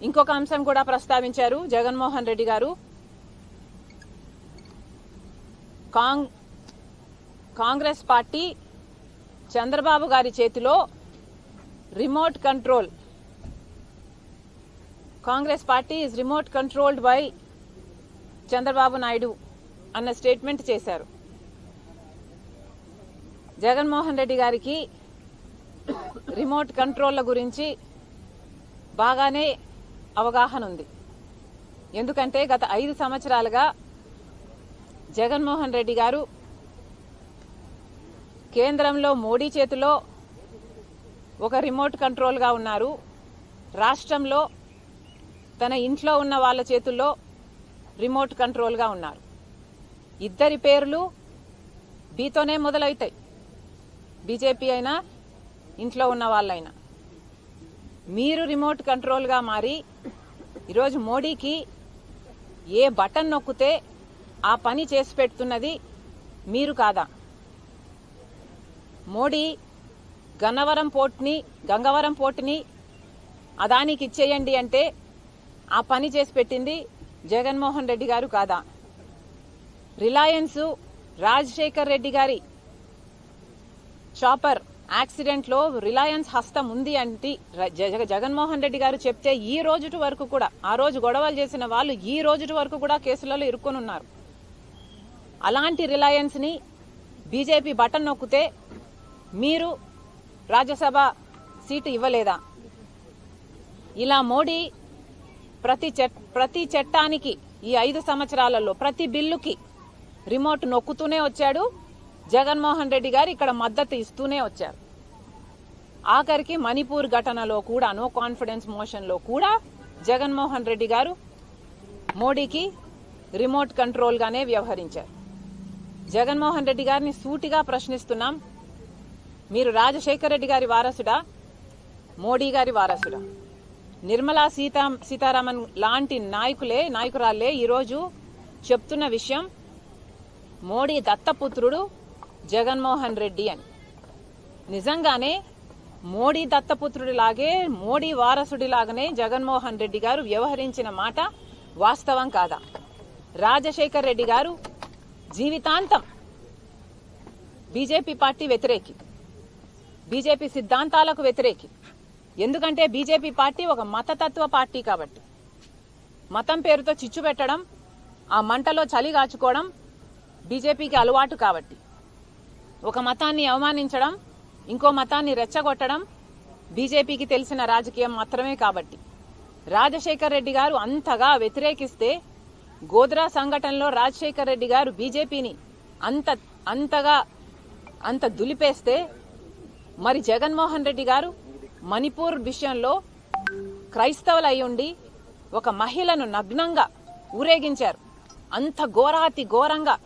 ఇంకొక అంశం కూడా ప్రస్తావించారు జగన్మోహన్ రెడ్డి గారు. కాంగ్రెస్ పార్టీ చంద్రబాబు గారి చేతిలో remote control. Congress party is remote controlled by Chandrababu Naidu అన్న స్టేట్మెంట్ చేశారు. జగన్మోహన్ రెడ్డి గారికి రిమోట్ కంట్రోల్ల గురించి బాగానే అవగాహన ఉంది. ఎందుకంటే గత 5 సంవత్సరాలుగా జగన్మోహన్ రెడ్డి గారు కేంద్రంలో మోడీ చేతిలో ఒక రిమోట్ కంట్రోల్గా ఉన్నారు. రాష్ట్రంలో తన ఇంట్లో ఉన్న వాళ్ళ చేతుల్లో రిమోట్ కంట్రోల్గా ఉన్నారు. ఇద్దరి పేర్లు బీతోనే మొదలవుతాయి. బీజేపీ అయినా ఇంట్లో ఉన్న వాళ్ళైనా. మీరు రిమోట్ కంట్రోల్గా మారి ఈరోజు మోడీకి ఏ బటన్ నొక్కితే ఆ పని చేసి పెడుతున్నది మీరు కాదా? మోడీ గంగవరం పోర్టుని అదానికి ఇచ్చేయండి అంటే ఆ పని చేసి పెట్టింది జగన్మోహన్ రెడ్డి గారు కాదా? రిలయన్స్ రాజశేఖర్ రెడ్డి గారి చాపర్ యాక్సిడెంట్ లో రిలయన్స్ హస్తం ఉంది అంటే జగన్మోహన్ రెడ్డి గారు చెప్తే ఈ రోజు వరకు కూడా, ఆ రోజు గొడవలు చేసిన వాళ్ళు ఈ రోజు వరకు కూడా కేసులలో ఇరుక్కొని ఉన్నారు. అలాంటి రిలయన్స్ ని బీజేపీ బటన్ నొక్కితే మీరు రాజ్యసభ సీటు ఇవ్వలేదా? ఇలా మోడీ ప్రతి చట్టానికి ఈ 5 సంవత్సరాలలో ప్రతి బిల్లుకి రిమోట్ నొక్కుతూనే వచ్చాడు. జగన్మోహన్ రెడ్డి గారు ఇక్కడ మద్దతు ఇస్తూనే వచ్చారు. ఆఖరికి మణిపూర్ ఘటనలో కూడా, నో కాన్ఫిడెన్స్ మోషన్ లో కూడా జగన్మోహన్ రెడ్డి గారు మోడీకి రిమోట్ కంట్రోల్ గానే వ్యవహరించారు. జగన్మోహన్ రెడ్డి గారిని సూటిగా ప్రశ్నిస్తున్నాం. మీరు రాజశేఖర్ రెడ్డి గారి వారసుడా, మోడీ గారి వారసుడా? నిర్మలా సీతారామన్ లాంటి నాయకురాలే ఈరోజు చెప్తున్న విషయం మోడీ దత్తపుత్రుడు జగన్మోహన్ రెడ్డి అని. నిజంగానే మోడీ దత్తపుత్రుడిలాగే, మోడీ వారసుడిలాగానే జగన్మోహన్ రెడ్డి గారు వ్యవహరించిన మాట వాస్తవం కాదా? రాజశేఖర్ రెడ్డి గారు జీవితాంతం బీజేపీ పార్టీ వ్యతిరేకి, బీజేపీ సిద్ధాంతాలకు వ్యతిరేకి. ఎందుకంటే బీజేపీ పార్టీ ఒక మతతత్వ పార్టీ కాబట్టి. మతం పేరుతో చిచ్చు పెట్టడం, ఆ మంటలో చలి కాచుకోవడం బీజేపీకి అలవాటు కాబట్టి. ఒక మతాన్ని అవమానించడం, ఇంకో మతాన్ని రెచ్చగొట్టడం బీజేపీకి తెలిసిన రాజకీయం మాత్రమే కాబట్టి. రాజశేఖర్ రెడ్డి గారు అంతగా వ్యతిరేకిస్తే, గోద్రా సంఘటనలో రాజశేఖర్ రెడ్డి గారు బీజేపీని అంత దులిపేస్తే, మరి జగన్మోహన్ రెడ్డి గారు మణిపూర్ విషయంలో క్రైస్తవులు అయ్యుండి ఒక మహిళను నగ్నంగా ఊరేగించారు. అంత ఘోరాతి ఘోరంగా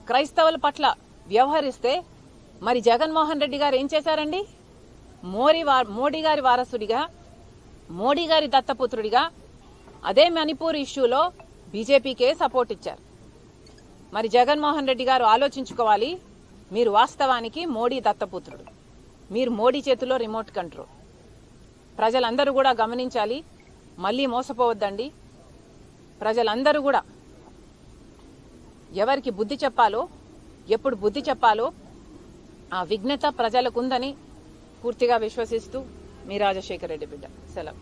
క్రైస్తవుల పట్ల వ్యవహరిస్తే మరి జగన్మోహన్ రెడ్డి గారు ఏం చేశారండి? మోడీ గారి వారసుడిగా, మోడీ గారి దత్తపుత్రుడిగా అదే మణిపూర్ ఇష్యూలో బీజేపీకే సపోర్ట్ ఇచ్చారు. మరి జగన్మోహన్ రెడ్డి గారు ఆలోచించుకోవాలి. మీరు వాస్తవానికి మోడీ దత్తపుత్రుడు, మీరు మోడీ చేతిలో రిమోట్ కంట్రోల్. ప్రజలందరూ కూడా గమనించాలి. మళ్లీ మోసపోవద్దండి. ప్రజలందరూ కూడా ఎవరికి బుద్ధి చెప్పాలో, ఎప్పుడు బుద్ధి చెప్పాలో ఆ విఘ్నత ప్రజలకుందని పూర్తిగా విశ్వసిస్తూ మీ రాజశేఖర్ రెడ్డి బిడ్డ. సెలవు.